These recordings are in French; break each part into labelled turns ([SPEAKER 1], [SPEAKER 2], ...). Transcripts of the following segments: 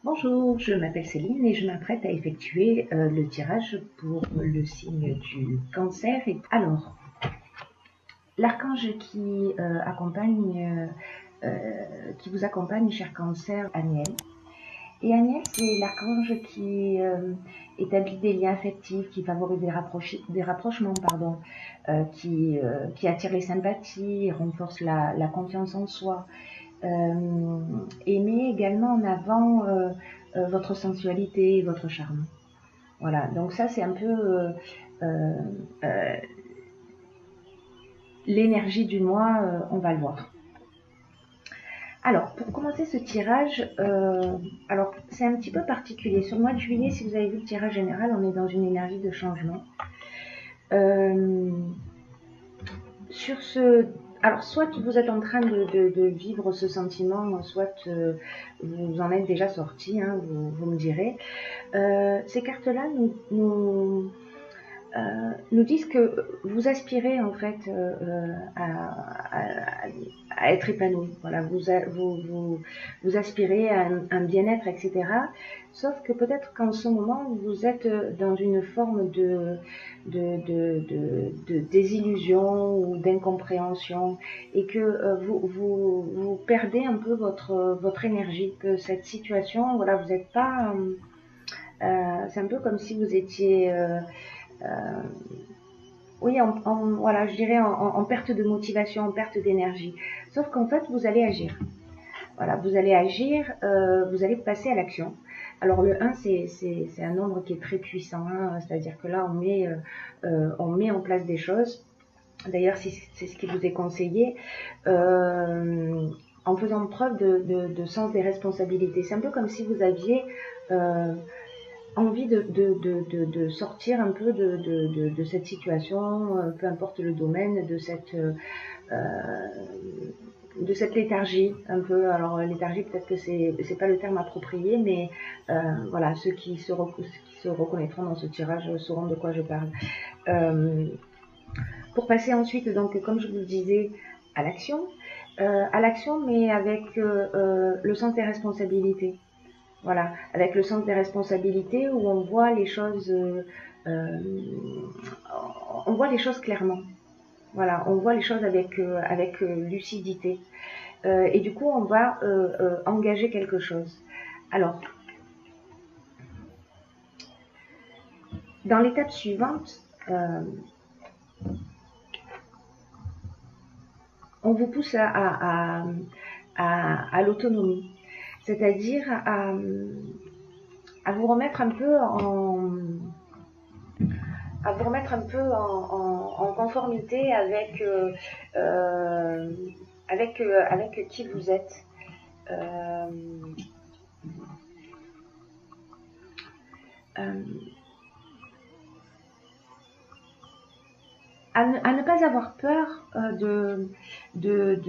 [SPEAKER 1] Bonjour, je m'appelle Céline et je m'apprête à effectuer le tirage pour le signe du cancer. Alors, l'archange qui vous accompagne, cher cancer, Aniel. Et Aniel, c'est l'archange qui établit des liens affectifs, qui favorise des rapprochements, qui attire les sympathies, renforce la confiance en soi, et met également en avant votre sensualité et votre charme. Voilà, donc ça c'est un peu euh, euh, l'énergie du mois, on va le voir. Alors, pour commencer ce tirage, alors c'est un petit peu particulier. Sur le mois de juillet, si vous avez vu le tirage général, on est dans une énergie de changement. Euh, sur ce, alors soit vous êtes en train de vivre ce sentiment, soit vous en êtes déjà sorti, hein, vous me direz. Ces cartes-là nous disent que vous aspirez en fait à être épanoui. Voilà, vous aspirez à un bien-être, etc. Sauf que peut-être qu'en ce moment vous êtes dans une forme de désillusion ou d'incompréhension et que vous perdez un peu votre énergie, que cette situation, voilà, vous n'êtes pas... c'est un peu comme si vous étiez... oui, voilà, je dirais en perte de motivation, en perte d'énergie. Sauf qu'en fait, vous allez agir. Voilà, vous allez agir, vous allez passer à l'action. Alors le 1, c'est un nombre qui est très puissant, hein, c'est-à-dire que là, on met en place des choses. D'ailleurs, c'est ce qui vous est conseillé, en faisant preuve de sens des responsabilités. C'est un peu comme si vous aviez envie de sortir un peu de cette situation, peu importe le domaine, de cette léthargie un peu. Alors léthargie, peut-être que c'est pas le terme approprié, mais voilà, ceux qui se reconnaîtront dans ce tirage sauront de quoi je parle. Pour passer ensuite, donc comme je vous le disais, à l'action, mais avec le sens des responsabilités. Voilà, avec le sens des responsabilités où on voit les choses, on voit les choses clairement. Voilà, on voit les choses avec lucidité. Et du coup, on va engager quelque chose. Alors, dans l'étape suivante, on vous pousse à l'autonomie, c'est-à-dire à vous remettre un peu en conformité euh, avec qui vous êtes. Euh, euh, à ne pas avoir peur de, de,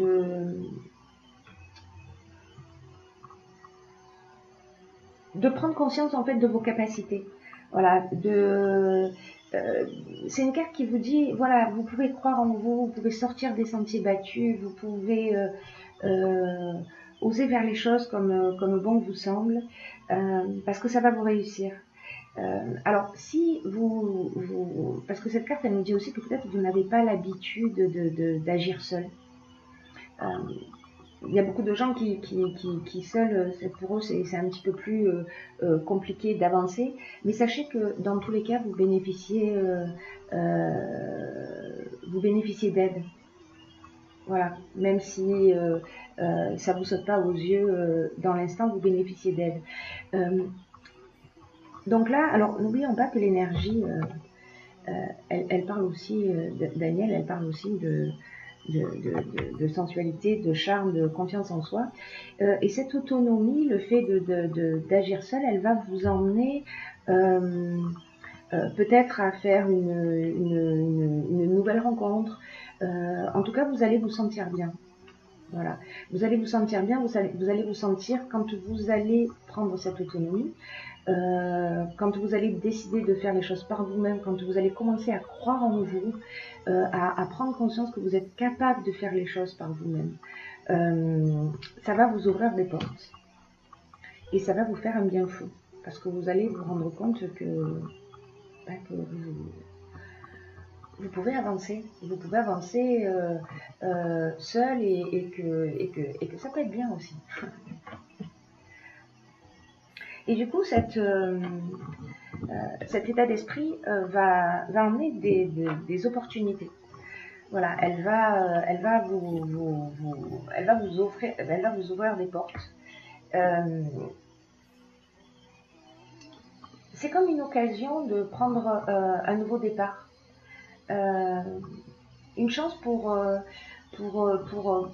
[SPEAKER 1] de prendre conscience en fait de vos capacités. Voilà, c'est une carte qui vous dit, voilà, vous pouvez croire en vous, vous pouvez sortir des sentiers battus, vous pouvez euh, oser faire les choses comme bon vous semble, parce que ça va vous réussir. Alors, si parce que cette carte, elle nous dit aussi que peut-être vous n'avez pas l'habitude d'agir seul. Euh, il y a beaucoup de gens qui seuls, pour eux, c'est un petit peu plus compliqué d'avancer. Mais sachez que dans tous les cas, vous bénéficiez d'aide. Voilà, même si ça vous saute pas aux yeux dans l'instant, vous bénéficiez d'aide. Euh, donc là, alors n'oublions pas que l'énergie, elle parle aussi, Daniel, elle parle aussi de sensualité, de charme, de confiance en soi. Et cette autonomie, le fait d'agir seul, elle va vous emmener peut-être à faire une nouvelle rencontre. En tout cas, vous allez vous sentir bien. Voilà. Vous allez vous sentir bien, vous allez vous sentir quand vous allez prendre cette autonomie, quand vous allez décider de faire les choses par vous-même, quand vous allez commencer à croire en vous, à prendre conscience que vous êtes capable de faire les choses par vous-même, ça va vous ouvrir des portes. Et ça va vous faire un bien fou. Parce que vous allez vous rendre compte que vous pouvez avancer. Vous pouvez avancer seul et que ça peut être bien aussi. Et du coup, cet état d'esprit va emmener des opportunités. Voilà, elle va vous ouvrir des portes. C'est comme une occasion de prendre un nouveau départ. Une chance pour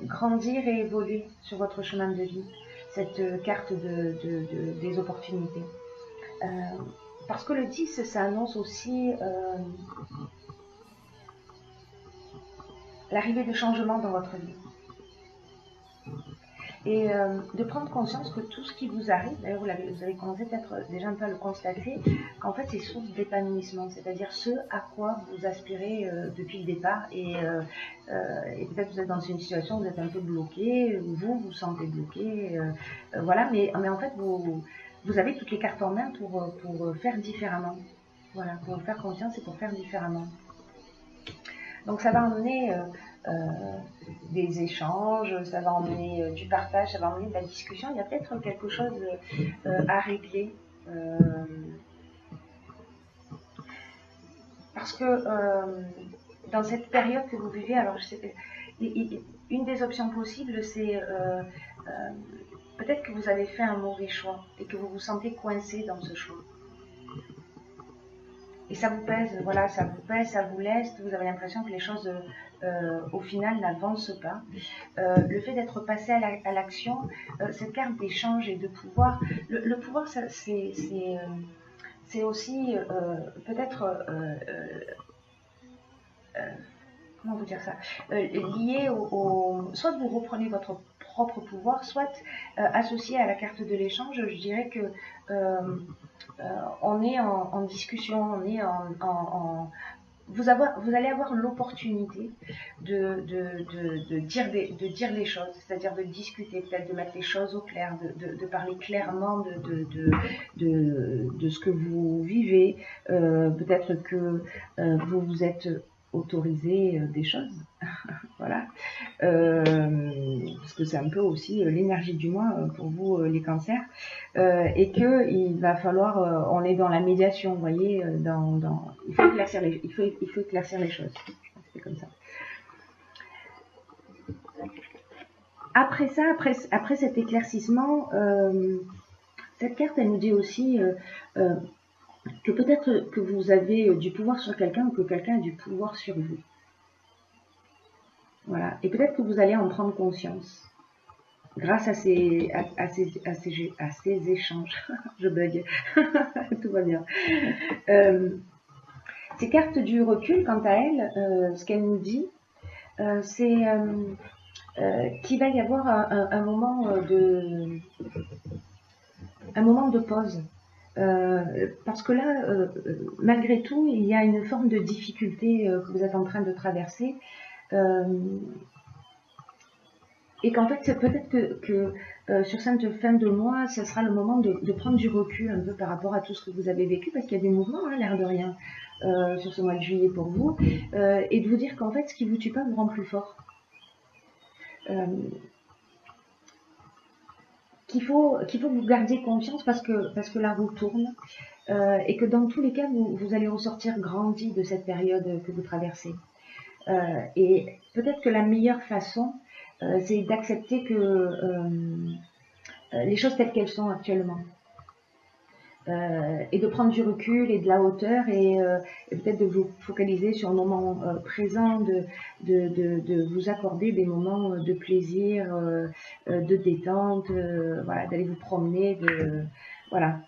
[SPEAKER 1] grandir et évoluer sur votre chemin de vie. Cette carte des opportunités. Parce que le 10, ça annonce aussi l'arrivée de changements dans votre vie. Et de prendre conscience que tout ce qui vous arrive, d'ailleurs vous avez commencé peut-être déjà un peu à le constater, qu'en fait c'est source d'épanouissement, c'est-à-dire ce à quoi vous aspirez depuis le départ. Et peut-être vous êtes dans une situation où vous êtes un peu bloqué, ou vous sentez bloqué, voilà, mais en fait vous avez toutes les cartes en main pour faire différemment. Voilà, pour faire confiance et pour faire différemment. Donc ça va emmener des échanges, ça va emmener du partage, ça va emmener de la discussion. Il y a peut-être quelque chose à régler. Parce que dans cette période que vous vivez, alors je sais, une des options possibles, c'est peut-être que vous avez fait un mauvais choix et que vous vous sentez coincé dans ce choix. Et ça vous pèse, voilà, ça vous pèse, ça vous leste, vous avez l'impression que les choses au final n'avancent pas. Le fait d'être passé à l'action, cette carte d'échange et de pouvoir, le pouvoir c'est aussi peut-être, comment vous dire ça, lié soit vous reprenez votre propre pouvoir, soit associé à la carte de l'échange, je dirais que on est en discussion, on est vous allez avoir l'opportunité de dire les choses, c'est-à-dire de discuter, peut-être de mettre les choses au clair, de parler clairement de ce que vous vivez. Peut-être que vous vous êtes autorisé des choses, voilà, parce que c'est un peu aussi l'énergie du mois pour vous les cancers, et que il va falloir, on est dans la médiation, vous voyez, il faut éclaircir les choses, c'est comme ça. Après ça, après cet éclaircissement, cette carte elle nous dit aussi que peut-être que vous avez du pouvoir sur quelqu'un ou que quelqu'un a du pouvoir sur vous. Voilà. Et peut-être que vous allez en prendre conscience grâce à ces échanges. Je bug. Tout va bien. Ces cartes du recul, quant à elles, ce qu'elles nous dit, c'est qu'il va y avoir un moment de pause. Parce que là, malgré tout, il y a une forme de difficulté que vous êtes en train de traverser. Et qu'en fait, peut-être que sur cette fin de mois, ce sera le moment de prendre du recul un peu par rapport à tout ce que vous avez vécu, parce qu'il y a des mouvements, hein, l'air de rien, sur ce mois de juillet pour vous, et de vous dire qu'en fait, ce qui vous tue pas vous rend plus fort. Qu'il faut que vous gardiez confiance parce que la roue tourne, et que dans tous les cas, vous allez ressortir grandi de cette période que vous traversez. Et peut-être que la meilleure façon, c'est d'accepter que les choses telles qu'elles sont actuellement. Et de prendre du recul et de la hauteur et peut-être de vous focaliser sur le moment présent, de vous accorder des moments de plaisir, de détente, voilà, d'aller vous promener, voilà.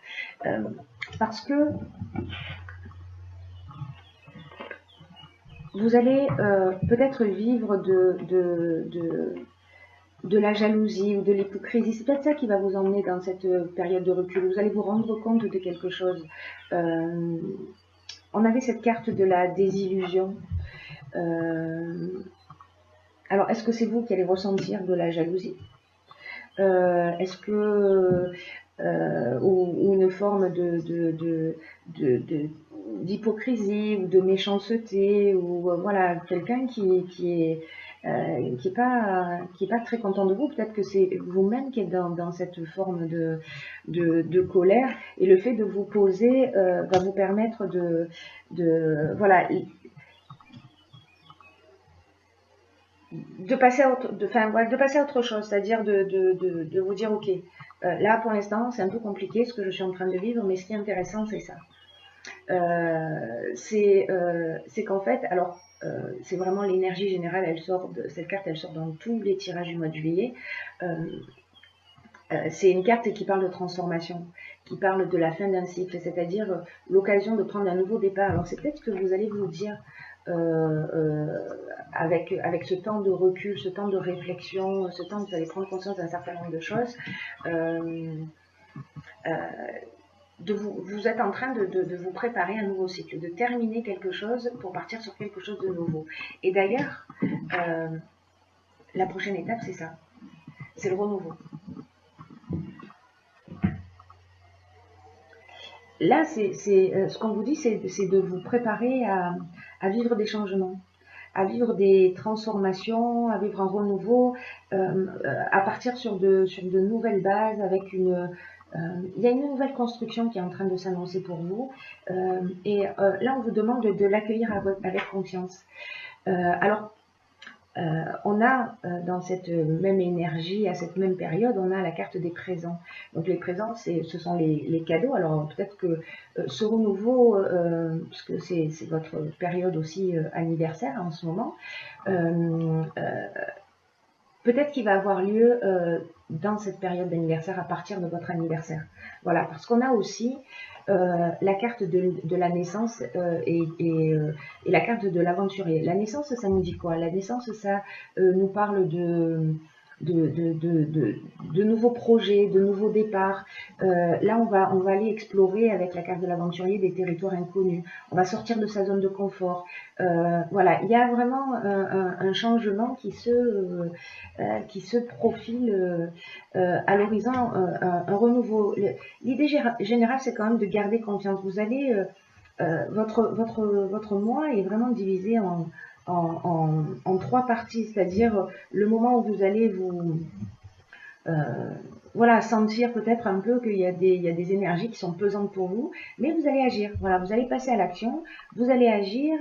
[SPEAKER 1] Parce que vous allez peut-être vivre de la jalousie ou de l'hypocrisie. C'est peut-être ça qui va vous emmener dans cette période de recul. Vous allez vous rendre compte de quelque chose. On avait cette carte de la désillusion. Alors, est-ce que c'est vous qui allez ressentir de la jalousie? Est-ce que ou une forme d'hypocrisie ou de méchanceté, ou voilà, quelqu'un qui est pas très content de vous. Peut-être que c'est vous-même qui êtes dans cette forme de colère, et le fait de vous poser va vous permettre voilà, de passer à autre, de passer à autre chose, c'est-à-dire de vous dire, ok, là pour l'instant c'est un peu compliqué ce que je suis en train de vivre, mais ce qui est intéressant c'est ça. C'est qu'en fait, alors c'est vraiment l'énergie générale, cette carte elle sort dans tous les tirages du mois de juillet. C'est une carte qui parle de transformation, qui parle de la fin d'un cycle, c'est-à-dire l'occasion de prendre un nouveau départ. Alors c'est peut-être que vous allez vous dire, avec ce temps de recul, ce temps de réflexion, ce temps où vous allez prendre conscience d'un certain nombre de choses, vous êtes en train de vous préparer à un nouveau cycle, de terminer quelque chose pour partir sur quelque chose de nouveau. Et d'ailleurs, la prochaine étape, c'est ça, c'est le renouveau. Là, ce qu'on vous dit, c'est de vous préparer à vivre des changements, à vivre des transformations, à vivre un renouveau, à partir sur de nouvelles bases, avec il y a une nouvelle construction qui est en train de s'annoncer pour vous, et là, on vous demande de l'accueillir avec confiance. Alors, on a dans cette même énergie, à cette même période, on a la carte des présents. Donc les présents, ce sont les cadeaux. Alors peut-être que ce renouveau, puisque c'est votre période aussi anniversaire en ce moment, peut-être qu'il va avoir lieu dans cette période d'anniversaire, à partir de votre anniversaire. Voilà, parce qu'on a aussi la carte de la naissance et la carte de l'aventurier. La naissance, ça nous dit quoi? La naissance, ça nous parle de nouveaux projets, de nouveaux départs. Là, on va aller explorer avec la carte de l'aventurier des territoires inconnus. On va sortir de sa zone de confort. Voilà, il y a vraiment un changement qui se profile à l'horizon, un renouveau. L'idée générale, c'est quand même de garder confiance. Vous allez, votre mois est vraiment divisé en trois parties, c'est-à-dire le moment où vous allez voilà, sentir peut-être un peu qu'il y a des énergies qui sont pesantes pour vous, mais vous allez agir. Voilà, vous allez passer à l'action, vous allez agir,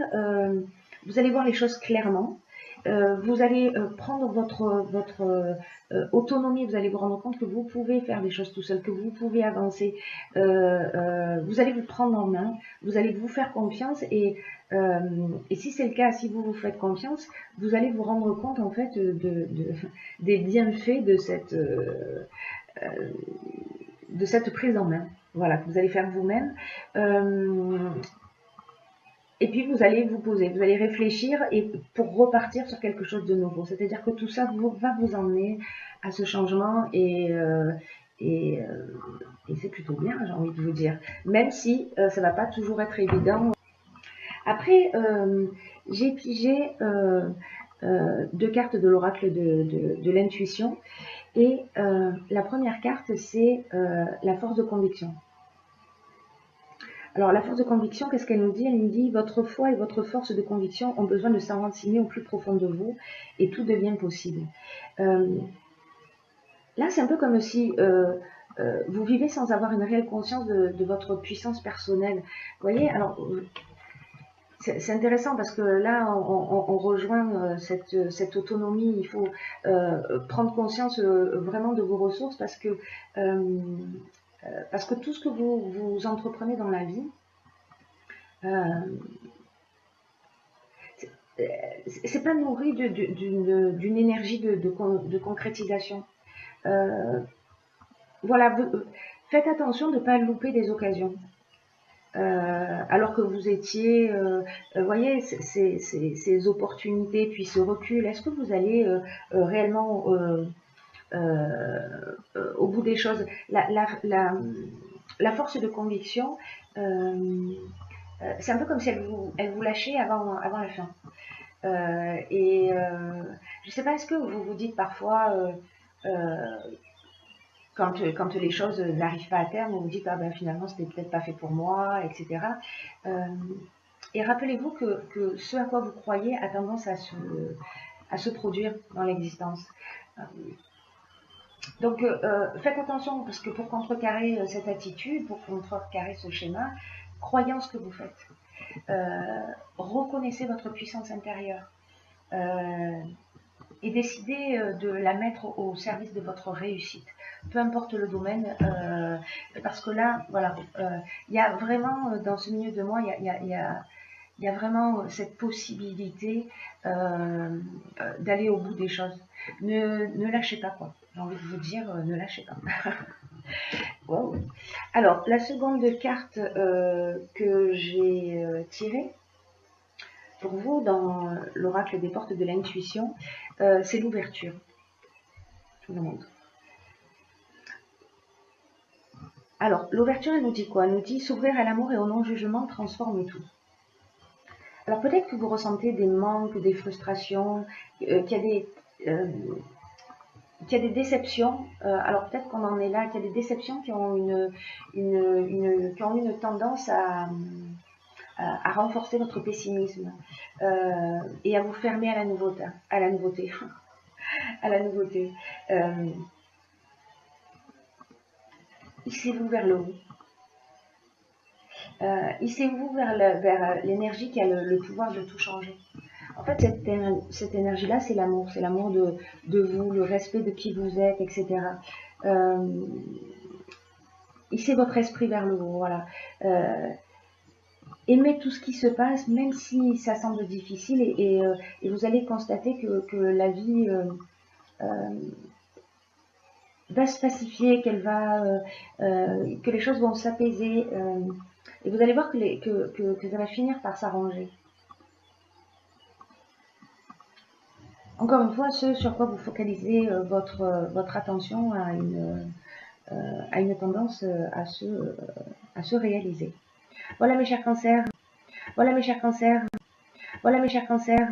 [SPEAKER 1] vous allez voir les choses clairement. Vous allez prendre votre autonomie, vous allez vous rendre compte que vous pouvez faire des choses tout seul, que vous pouvez avancer. Vous allez vous prendre en main, vous allez vous faire confiance, et si c'est le cas, si vous vous faites confiance, vous allez vous rendre compte en fait des bienfaits de cette prise en main. Voilà, que vous allez faire vous-même. Et puis vous allez vous poser, vous allez réfléchir, et pour repartir sur quelque chose de nouveau. C'est-à-dire que tout ça va vous emmener à ce changement, et c'est plutôt bien, j'ai envie de vous dire. Même si ça va pas toujours être évident. Après, j'ai pigé deux cartes de l'oracle de l'intuition. Et la première carte, c'est la force de conviction. Alors, la force de conviction, qu'est-ce qu'elle nous dit? Elle nous dit: votre foi et votre force de conviction ont besoin de s'enraciner au plus profond de vous, et tout devient possible. Là, c'est un peu comme si vous vivez sans avoir une réelle conscience de votre puissance personnelle. Vous voyez, alors, c'est intéressant parce que là, on rejoint cette autonomie. Il faut prendre conscience vraiment de vos ressources, parce que tout ce que vous entreprenez dans la vie, c'est pas nourri d'une énergie de concrétisation. Voilà, faites attention de ne pas louper des occasions. Alors que vous étiez, voyez, ces opportunités, puis ce recul, est-ce que vous allez réellement au bout des choses? La force de conviction, c'est un peu comme si elle vous lâchait avant la fin. Je ne sais pas, est-ce que vous vous dites parfois, quand les choses n'arrivent pas à terme, vous vous dites, ah ben finalement, c'était peut-être pas fait pour moi, etc. Et rappelez-vous que ce à quoi vous croyez a tendance à se produire dans l'existence. Donc, faites attention, parce que pour contrecarrer cette attitude, pour contrecarrer ce schéma, croyez en ce que vous faites. Reconnaissez votre puissance intérieure et décidez de la mettre au service de votre réussite, peu importe le domaine, parce que là, voilà, il y a vraiment, dans ce milieu de moi, il y a vraiment cette possibilité d'aller au bout des choses. Ne lâchez pas, quoi. J'ai envie de vous dire, ne lâchez pas. Wow. Alors, la seconde carte que j'ai tirée pour vous dans l'oracle des portes de l'intuition, c'est l'ouverture. Je vous la montre. Alors, l'ouverture, elle nous dit quoi? Elle nous dit s'ouvrir à l'amour et au non-jugement transforme tout. Alors, peut-être que vous ressentez des manques, des frustrations, qu'il y a des déceptions, alors peut-être qu'on en est là, qu'il y a des déceptions qui ont une tendance à renforcer votre pessimisme et à vous fermer à la nouveauté, à la nouveauté, à la nouveauté. Hissez-vous vers le haut. Hissez-vous vers l'énergie qui a le pouvoir de tout changer. En fait, cette énergie-là, c'est l'amour. C'est l'amour de vous, le respect de qui vous êtes, etc. Hissez votre esprit vers le haut, voilà. Aimez tout ce qui se passe, même si ça semble difficile, et vous allez constater que la vie va se pacifier, que les choses vont s'apaiser, et vous allez voir que ça va finir par s'arranger. Encore une fois, ce sur quoi vous focalisez votre attention a une tendance à se réaliser. Voilà mes chers cancers, voilà mes chers cancers, voilà mes chers cancers.